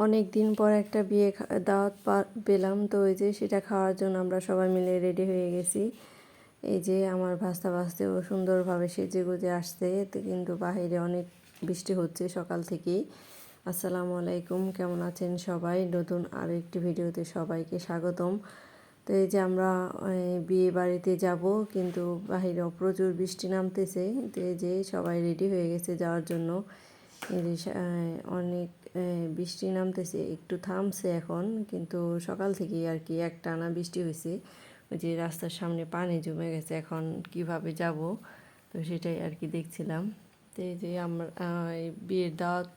অনেক দিন পর একটা বিয়ে দাওয়াত পেলাম, তো ওই যে সেটা খাওয়ার জন্য আমরা সবাই মিলে রেডি হয়ে গেছি। এই যে আমার ভাস্তা ভাস্তেও সুন্দরভাবে সেজে গুজে আসছে, তো কিন্তু বাহিরে অনেক বৃষ্টি হচ্ছে সকাল থেকেই। আসসালামু আলাইকুম, কেমন আছেন সবাই? নতুন আরও একটি ভিডিওতে সবাইকে স্বাগতম। তো এই যে আমরা বিয়ে বাড়িতে যাব, কিন্তু বাহিরেও প্রচুর বৃষ্টি নামতেছে। তো এই যে সবাই রেডি হয়ে গেছে যাওয়ার জন্য। এই যে অনেক বৃষ্টি নামতেছে, একটু থামছে এখন, কিন্তু সকাল থেকেই আর কি একটানা বৃষ্টি হয়েছে। ওই যে রাস্তার সামনে পানি জমে গেছে, এখন কিভাবে যাব, তো সেটাই আর কি দেখছিলাম। তো এই যে আমরা বিয়ের দাওয়াত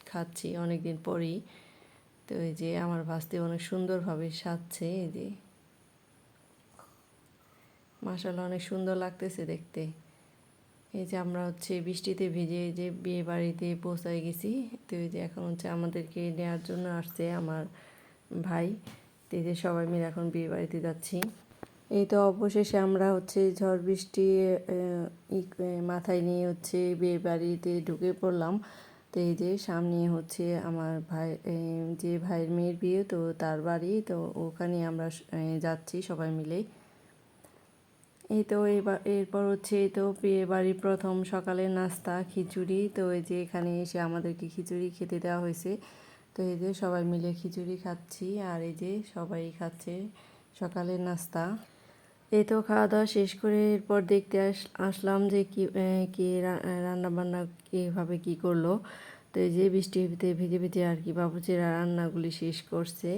খাচ্ছি অনেক দিন পরেই। তো এই যে আমার ভাস্তে অনেক সুন্দরভাবে সাজছে, এই যে মাশাআল্লাহ অনেক সুন্দর লাগতেছে দেখতে। এই যে আমরা বৃষ্টিতে ভিজে যে বিয়ে বাড়িতে পৌঁছায় গেছি। তো এই যে এখন আমাদেরকে নেওয়ার জন্য আসছে আমার ভাই। তো এই যে সবাই মিলে এখন বিয়ে বাড়িতে যাচ্ছি। এই তো অবশেষে আমরা ঝড় বৃষ্টি মাথায় নিয়ে বিয়ে বাড়িতে ঢুকে পড়লাম। তো এই যে সামনে আমার ভাই, যে ভাইয়ের মেয়ের বিয়ে, তো তার বাড়ি, তো ওখানে আমরা যাচ্ছি সবাই মিলে। এই তো এরপর এই তো বিয়ে বাড়ির প্রথম সকালের নাস্তা খিচুড়ি। তো এই যে এখানে এসে আমাদেরকে খিচুড়ি খেতে দেওয়া হয়েছে। তো এই যে সবাই মিলে খিচুড়ি খাচ্ছি, আর এই যে সবাই খাচ্ছে সকালের নাস্তা। এই তো খাওয়া দাওয়া শেষ করে এরপর দেখতে আসলাম যে কি রান্না বান্না কীভাবে কী করলো। তো এই যে বৃষ্টিতে ভিজে ভিজে আর কি বাবুচিরা রান্নাগুলি শেষ করছে।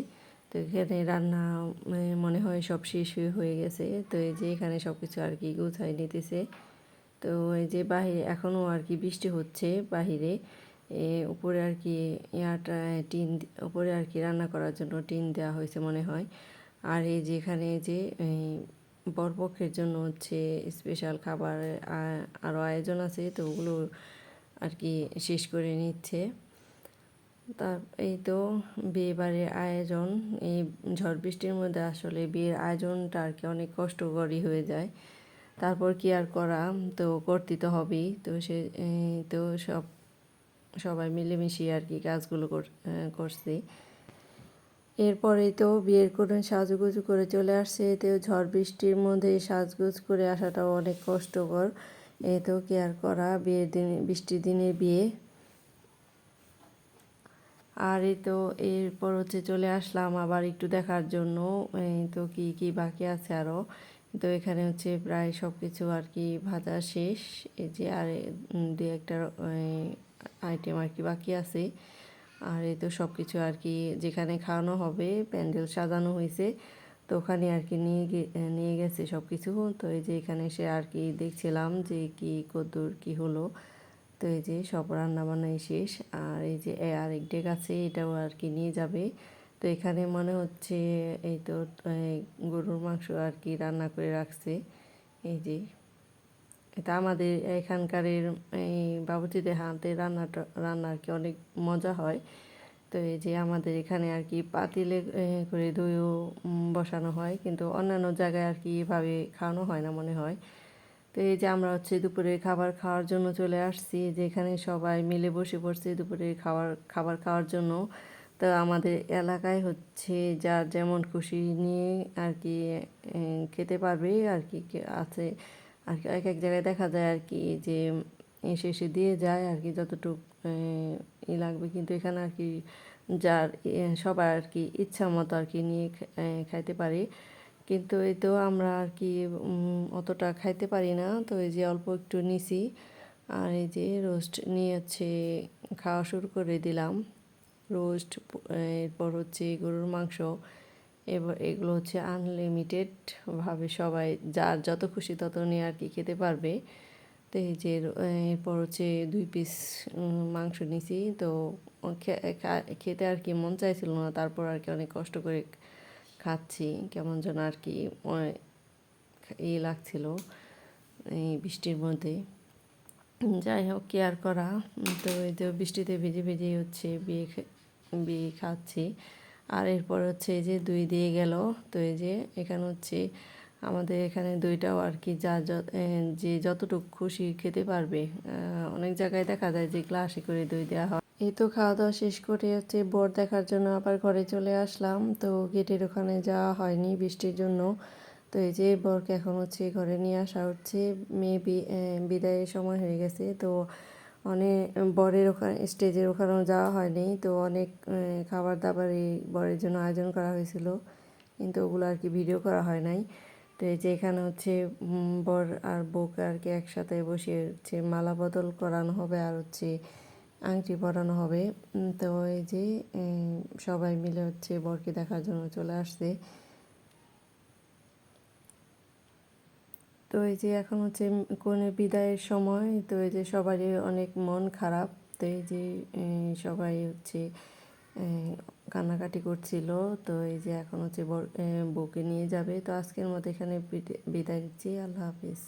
তো এখানে রান্না মনে হয় সব শেষ হয়ে গেছে। তো এই যে এখানে সব কিছু আর কি গুছাই নিতেছে। তো এই যে বাহিরে এখনও আর কি বৃষ্টি হচ্ছে বাহিরে। উপরে আর কি টিন, উপরে আর কি রান্না করার জন্য টিন দেওয়া হয়েছে মনে হয়। আর এই যে এখানে যে বরপক্ষের জন্য স্পেশাল খাবার আরও আয়োজন আছে, তো ওগুলো আর কি শেষ করে নিচ্ছে। এই তো বিয়ে বাড়ির আয়োজন, এই ঝড় বৃষ্টির মধ্যে আসলে বিয়ের আয়োজনটা আর কি অনেক কষ্টকরই হয়ে যায়। তারপর কি আর করা, তো করতে তো হবেই। তো তো সবাই মিলেমিশে আর কি কাজগুলো করছি। এরপরেই তো বিয়ের করে সাজুগুজু করে চলে আসছে। এতে ঝড় বৃষ্টির মধ্যে সাজগোজ করে আসাটাও অনেক কষ্টকর। এই তো কি আর করা, বিয়ের দিনে, বৃষ্টির দিনে বিয়ে। আর এই তো এরপর চলে আসলাম আবার একটু দেখার জন্য এই তো কি কি বাকি আছে আরও। তো এখানে প্রায় সব কিছু আর কি ভাজা শেষ। এই যে আর দু একটা আইটেম আর কি বাকি আছে। আর এই তো সব কিছু আর কি যেখানে খাওয়ানো হবে প্যান্ডেল সাজানো হয়েছে, তো ওখানে আর কি নিয়ে গেছে সব কিছু। তো এই যে এখানে এসে আর কি দেখছিলাম যে কি কদ্দূর কি হলো। তো এই যে সব রান্নাবান্নাই শেষ, আর এই যে আরেক ডেক আছে, এটাও আর কি নিয়ে যাবে। তো এখানে মনে হচ্ছে এই তো গরুর মাংস আর কি রান্না করে রাখছে। এই যে এটা আমাদের এখানকার এই বাবুর্চিদের হাতে রান্না আর কি অনেক মজা হয়। তো এই যে আমাদের এখানে আর কি পাতিলে করে দইও বসানো হয়, কিন্তু অন্যান্য জায়গায় আর কি এভাবে খাওয়ানো হয় না মনে হয়। তো এই যে আমরা দুপুরে খাবার খাওয়ার জন্য চলে আসছি, যেখানে সবাই মিলে বসে পড়ছে দুপুরে খাবার খাওয়ার জন্য। তো আমাদের এলাকায় যার যেমন খুশি নিয়ে আর কি খেতে পারবে আর কি আছে। আর কি এক এক জায়গায় দেখা যায় আর কি যে এসে দিয়ে যায় আর কি যতটুক লাগবে, কিন্তু এখানে আর কি যার সবার আর কি ইচ্ছা মতো আর কি নিয়ে খাইতে পারে। কিন্তু এই তো আমরা আর কি অতটা খাইতে পারি না, তো এই যে অল্প একটু নিছি। আর এই যে রোস্ট নিয়ে খাওয়া শুরু করে দিলাম। রোস্ট, এরপর গরুর মাংস। এবার এগুলো আনলিমিটেড ভাবে সবাই যার যত খুশি তত নিয়ে আর কি খেতে পারবে। তো এই যে এরপর 2 পিস মাংস নিছি। তো খেতে আর কি মন চাইছিল না, তারপর আর কি অনেক কষ্ট করে খাচ্ছি, কেমন যেন আর কি লাগছিল এই বৃষ্টির মধ্যে। যাই হোক, কি আর করা। তো এই যে বৃষ্টিতে ভিজে ভিজে বিয়ে খাচ্ছি। আর এরপর এই যে দই দিয়ে গেল। তো এই যে এখানে আমাদের এখানে দইটাও আর কি যে যতটুকু খুশি খেতে পারবে। অনেক জায়গায় দেখা যায় যে গ্লাসে করে দই দেওয়া হয়। এই তো খাওয়া দাওয়া শেষ করে হচ্ছে বর দেখার জন্য আবার ঘরে চলে আসলাম। তো গেটের ওখানে যাওয়া হয়নি বৃষ্টির জন্য। তো এই যে বরকে এখন হচ্ছে ঘরে নিয়ে আসা হচ্ছে। মেয়ে বিদায়ের সময় হয়ে গেছে। তো অনেক বরের ওখানে স্টেজের ওখানেও যাওয়া হয়নি। তো অনেক খাবার দাবার এই বরের জন্য আয়োজন করা হয়েছিল, কিন্তু ওগুলো আর কি ভিডিও করা হয় নাই। তো এই যে এখানে হচ্ছে বর আর বউকে আর কি একসাথে বসিয়ে হচ্ছে মালা বদল করানো হবে আর হচ্ছে আংটি পরানো হবে। তো এই যে সবাই মিলে হচ্ছে বরকে দেখার জন্য চলে আসছে। তো এই যে এখন হচ্ছে কনের বিদায়ের সময়। তো এই যে সবারই অনেক মন খারাপ। তো এই যে সবাই হচ্ছে কান্নাকাটি করছিল। তো এই যে এখন হচ্ছে বউকে নিয়ে যাবে। তো আজকের মতো এখানে বিদায় দিচ্ছি। আল্লাহ হাফিজ।